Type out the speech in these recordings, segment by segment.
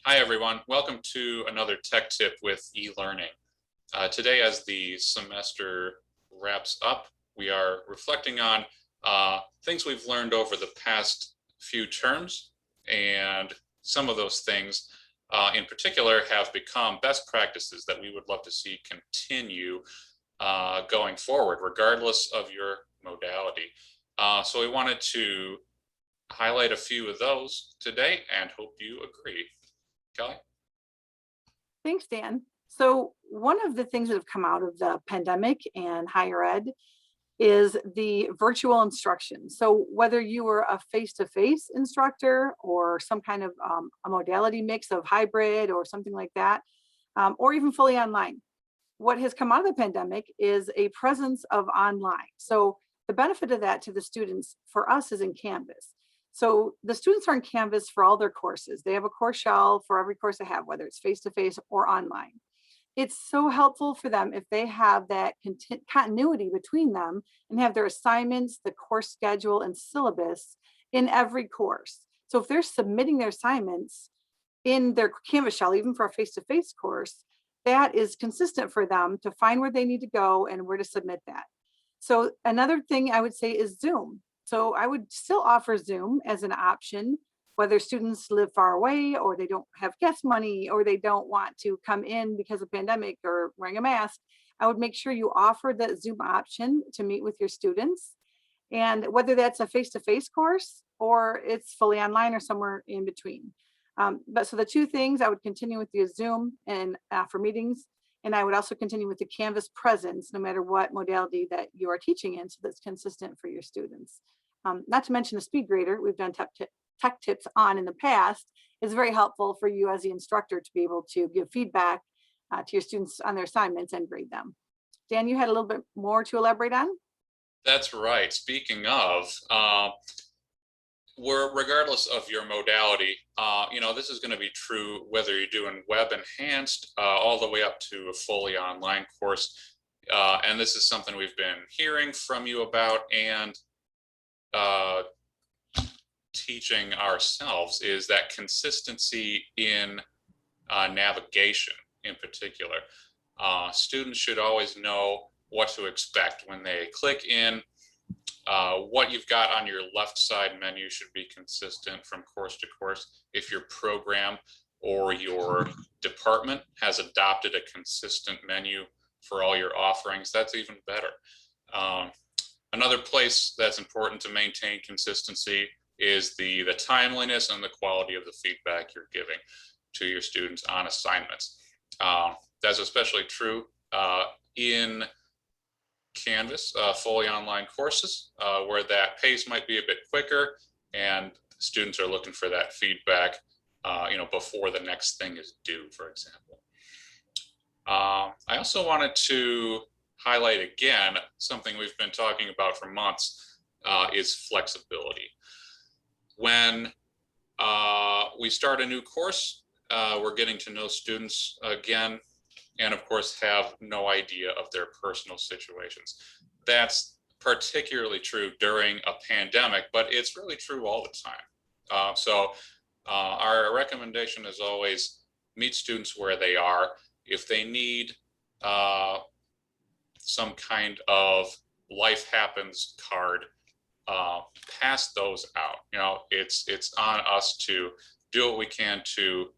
Hi, everyone. Welcome to another Tech Tip with eLearning. Today, as the semester wraps up, we are reflecting on things we've learned over the past few terms, and some of those things in particular have become best practices that we would love to see continue going forward, regardless of your modality. So we wanted to highlight a few of those today and hope you agree. Kelly? Thanks, Dan. So one of the things that have come out of the pandemic and higher ed is the virtual instruction. So whether you were a face-to-face instructor or some kind of a modality mix of hybrid or something like that, or even fully online, what has come out of the pandemic is a presence of online. So the benefit of that to the students for us is in Canvas. So the students are in Canvas for all their courses. They have a course shell for every course they have, whether it's face-to-face or online. It's so helpful for them if they have that continuity between them and have their assignments, the course schedule, and syllabus in every course. So if they're submitting their assignments in their Canvas shell, even for a face-to-face course, that is consistent for them to find where they need to go and where to submit that. So another thing I would say is Zoom. So I would still offer Zoom as an option, whether students live far away or they don't have gas money or they don't want to come in because of pandemic or wearing a mask. I would make sure you offer the Zoom option to meet with your students. And whether that's a face-to-face course or it's fully online or somewhere in between. But so the two things, I would continue with the Zoom and for meetings, and I would also continue with the Canvas presence, no matter what modality that you are teaching in, so that's consistent for your students. Not to mention the speed grader we've done tech tips on in the past is very helpful for you as the instructor to be able to give feedback to your students on their assignments and grade them. Dan, you had a little bit more to elaborate on? That's right. Speaking of, regardless of your modality, this is going to be true whether you're doing web enhanced all the way up to a fully online course. And this is something we've been hearing from you about and teaching ourselves, is that consistency in navigation in particular. Students should always know what to expect when they click in. What you've got on your left side menu should be consistent from course to course. If your program or your department has adopted a consistent menu for all your offerings, that's even better. Another place that's important to maintain consistency is the timeliness and the quality of the feedback you're giving to your students on assignments. That's especially true in Canvas, fully online courses, where that pace might be a bit quicker and students are looking for that feedback, before the next thing is due, for example. I also wanted to highlight again, something we've been talking about for months, is flexibility. When we start a new course, we're getting to know students again, and of course have no idea of their personal situations. That's particularly true during a pandemic, but it's really true all the time. So our recommendation is always meet students where they are. If they need some kind of life happens card, pass those out. It's on us to do what we can to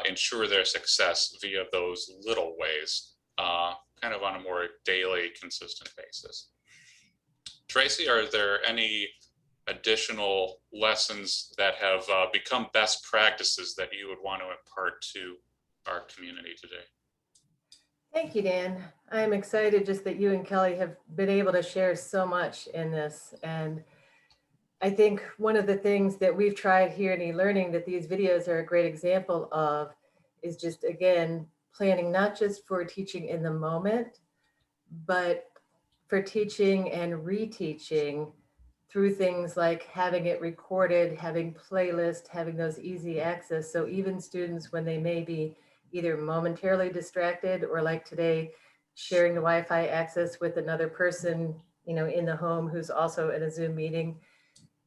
ensure their success via those little ways, kind of on a more daily, consistent basis. Tracy, are there any additional lessons that have become best practices that you would want to impart to our community today? Thank you, Dan. I'm excited just that you and Kelly have been able to share so much in this. And I think one of the things that we've tried here in eLearning that these videos are a great example of is just, again, planning not just for teaching in the moment, but for teaching and reteaching through things like having it recorded, having playlists, having those easy access. So even students, when they may be either momentarily distracted or like today, sharing the Wi-Fi access with another person, in the home who's also in a Zoom meeting,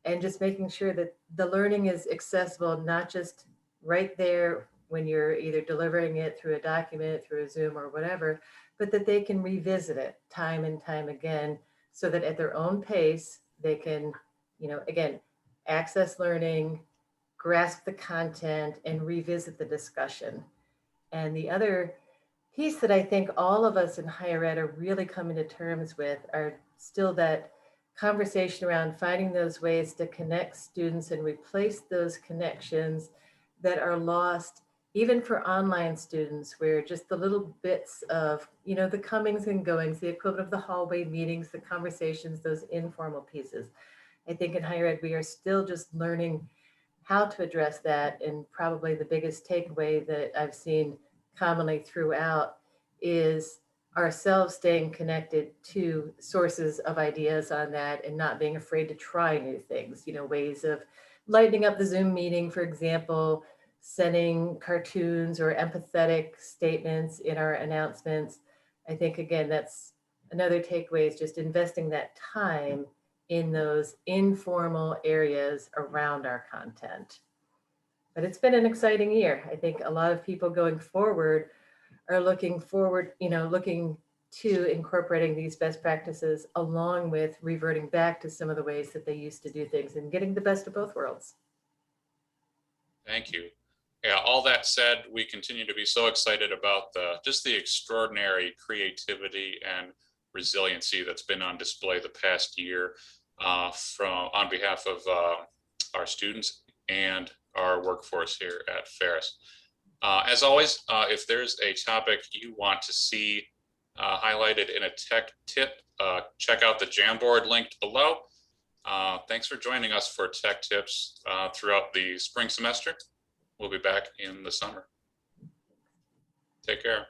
and just making sure that the learning is accessible, not just right there when you're either delivering it through a document, through a Zoom or whatever, but that they can revisit it time and time again so that at their own pace, they can, again, access learning, grasp the content, and revisit the discussion. And the other piece that I think all of us in higher ed are really coming to terms with are still that conversation around finding those ways to connect students and replace those connections that are lost even for online students, where just the little bits of, the comings and goings, the equivalent of the hallway meetings, the conversations, those informal pieces. I think in higher ed, we are still just learning how to address that. And probably the biggest takeaway that I've seen commonly throughout is ourselves staying connected to sources of ideas on that and not being afraid to try new things, ways of lighting up the Zoom meeting, for example, sending cartoons or empathetic statements in our announcements. I think, again, that's another takeaway, is just investing that time in those informal areas around our content. But it's been an exciting year. I think a lot of people going forward are looking to incorporating these best practices along with reverting back to some of the ways that they used to do things and getting the best of both worlds. Thank you. Yeah, all that said, we continue to be so excited about just the extraordinary creativity and resiliency that's been on display the past year on behalf of our students and our workforce here at Ferris. As always, if there's a topic you want to see highlighted in a tech tip, check out the Jamboard linked below. Thanks for joining us for tech tips throughout the spring semester. We'll be back in the summer. Take care.